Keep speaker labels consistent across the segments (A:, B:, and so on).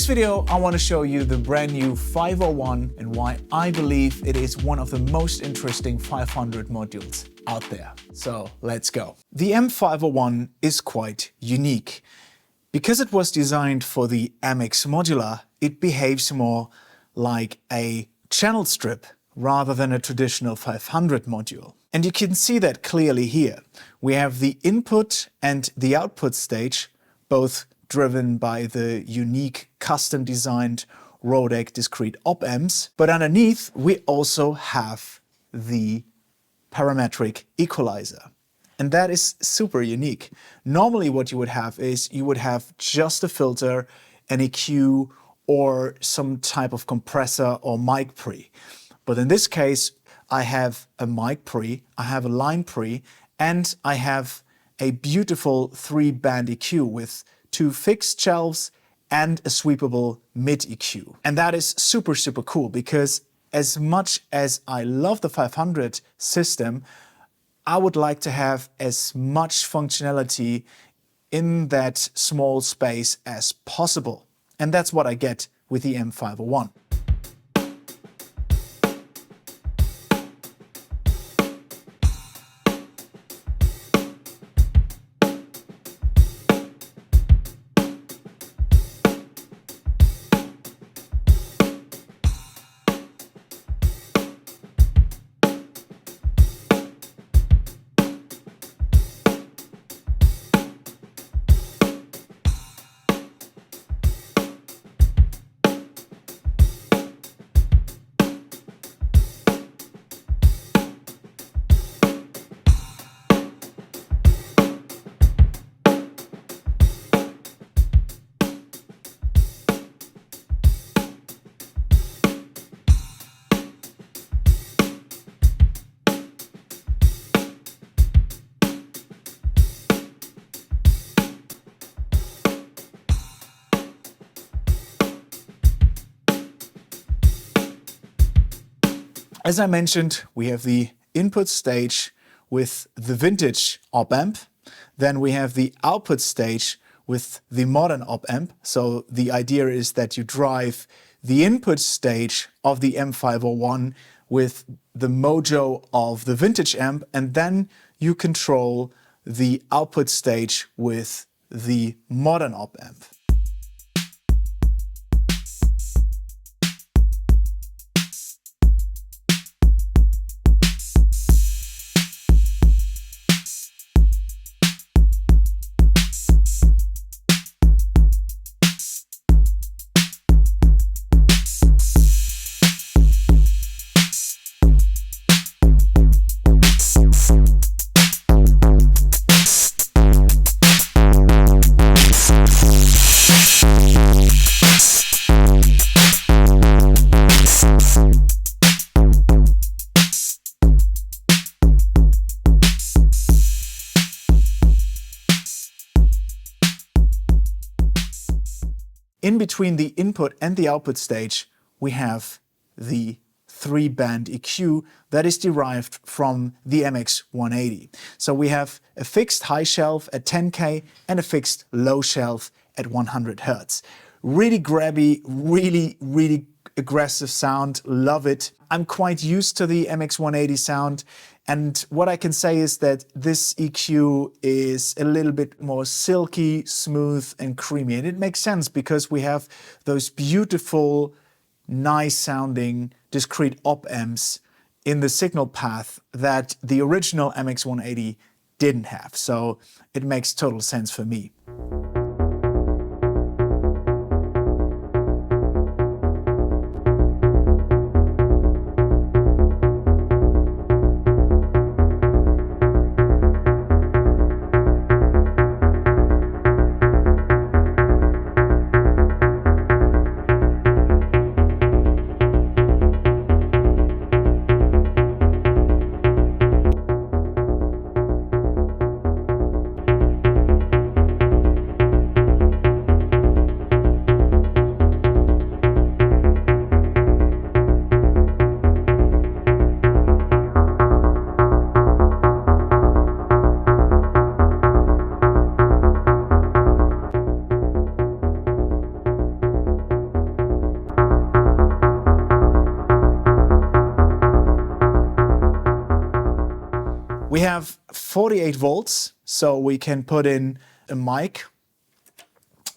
A: this video, I want to show you the brand new 501 and why I believe it is one of the most interesting 500 modules out there. So let's go. The M501 is quite unique. Because it was designed for the MX modular, it behaves more like a Cannelstrip rather than a traditional 500 module. And you can see that clearly here. We have the input and the output stage, both driven by the unique custom designed Rodec discrete op amps, but underneath we also have the parametric equalizer. And that is super unique. Normally what you would have is you would have just a filter, an EQ, or some type of compressor or mic pre. But in this case, I have a mic pre, I have a line pre, and I have a beautiful 3-band EQ with 2 fixed shelves and a sweepable mid EQ. And that is super, super cool because as much as I love the 500 system, I would like to have as much functionality in that small space as possible. And that's what I get with the M501. As I mentioned, we have the input stage with the vintage op amp. Then we have the output stage with the modern op amp. So the idea is that you drive the input stage of the M501 with the mojo of the vintage amp, and then you control the output stage with the modern op amp. In between the input and the output stage, we have the 3-band EQ that is derived from the MX180. So we have a fixed high shelf at 10K and a fixed low shelf at 100 Hz. Really grabby, really aggressive sound, love it. I'm quite used to the MX180 sound, and what I can say is that this EQ is a little bit more silky, smooth and creamy. And it makes sense because we have those beautiful, nice sounding discrete op amps in the signal path that the original MX180 didn't have. So it makes total sense for me. We have 48 volts, so we can put in a mic.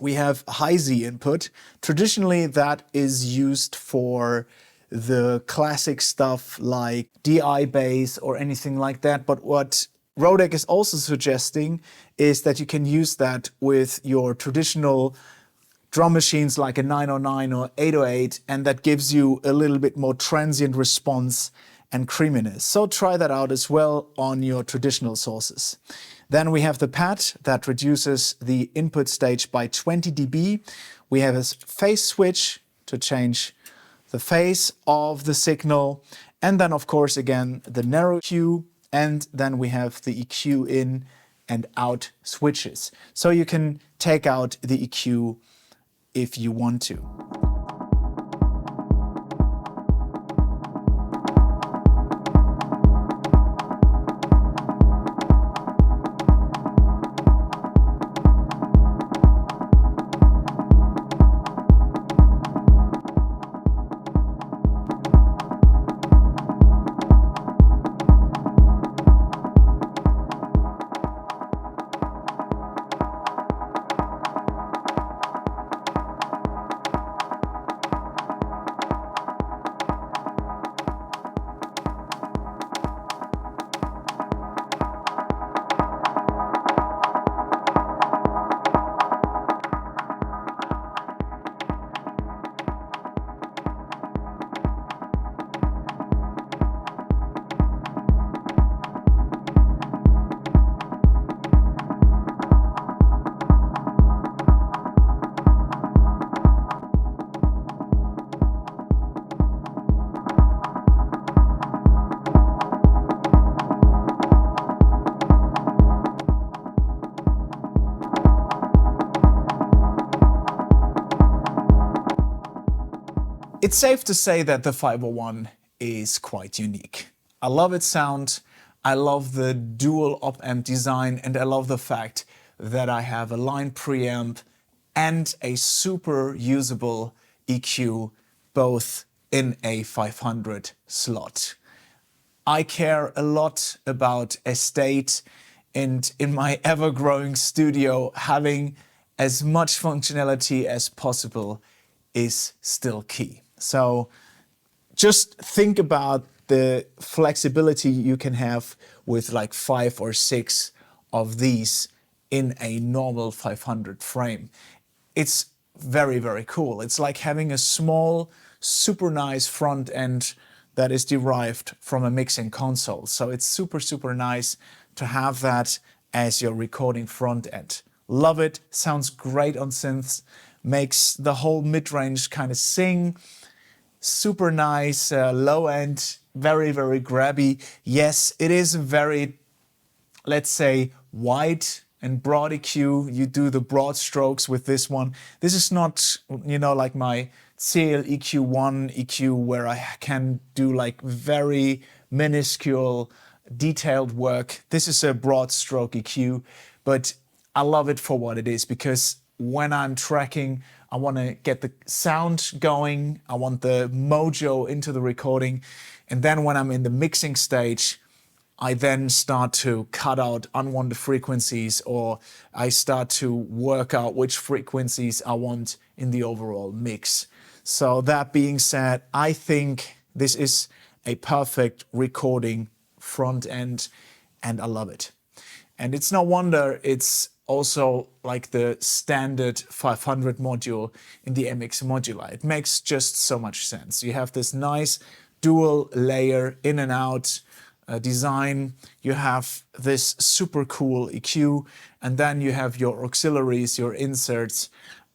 A: We have high Z input. Traditionally, that is used for the classic stuff like DI bass or anything like that. But what Rodec is also suggesting is that you can use that with your traditional drum machines like a 909 or 808, and that gives you a little bit more transient response and creaminess. So try that out as well on your traditional sources. Then we have the pad that reduces the input stage by 20 dB. We have a phase switch to change the phase of the signal. And then of course again the narrow EQ, and then we have the EQ in and out switches. So you can take out the EQ if you want to. It's safe to say that the 501 is quite unique. I love its sound, I love the dual op-amp design, and I love the fact that I have a line preamp and a super usable EQ, both in a 500 slot. I care a lot about aesthete, and in my ever-growing studio, having as much functionality as possible is still key. So just think about the flexibility you can have with like 5 or 6 of these in a normal 500 frame. It's very, very cool. It's like having a small, super nice front end that is derived from a mixing console. So it's super, super nice to have that as your recording front end. Love it, sounds great on synths, makes the whole mid-range kind of sing. Super nice, low end, very, very grabby. Yes, it is very, let's say, wide and broad EQ. You do the broad strokes with this one. This is not, you know, like my CL EQ1 EQ where I can do like very minuscule detailed work. This is a broad stroke EQ, but I love it for what it is, because when I'm tracking, I want to get the sound going, I want the mojo into the recording, and then when I'm in the mixing stage, I then start to cut out unwanted frequencies, or I start to work out which frequencies I want in the overall mix. So that being said, I think this is a perfect recording front end, and I love it. And it's no wonder it's also like the standard 500 module in the MX Modular. It makes just so much sense. You have this nice dual layer in and out design. You have this super cool EQ, and then you have your auxiliaries, your inserts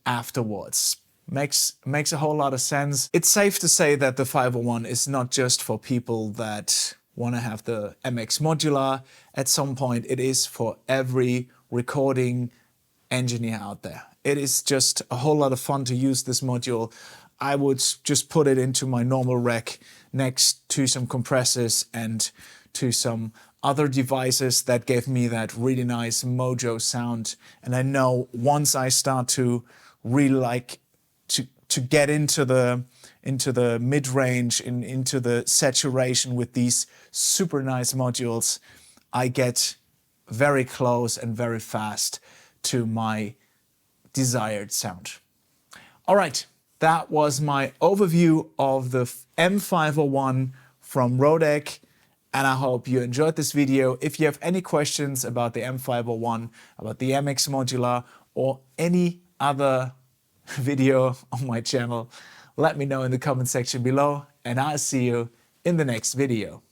A: afterwards. Makes a whole lot of sense. It's safe to say that the 501 is not just for people that want to have the MX Modular at some point. It is for every recording engineer out there. It is just a whole lot of fun to use this module. I would just put it into my normal rack next to some compressors and to some other devices that gave me that really nice mojo sound. And I know once I start to really like to get into the mid-range, into the saturation with these super nice modules, I get very close and very fast to my desired sound. All right, that was my overview of the M501 from Rodec, and I hope you enjoyed this video. If you have any questions about the M501, about the MX Modular, or any other video on my channel, let me know in the comment section below, and I'll see you in the next video.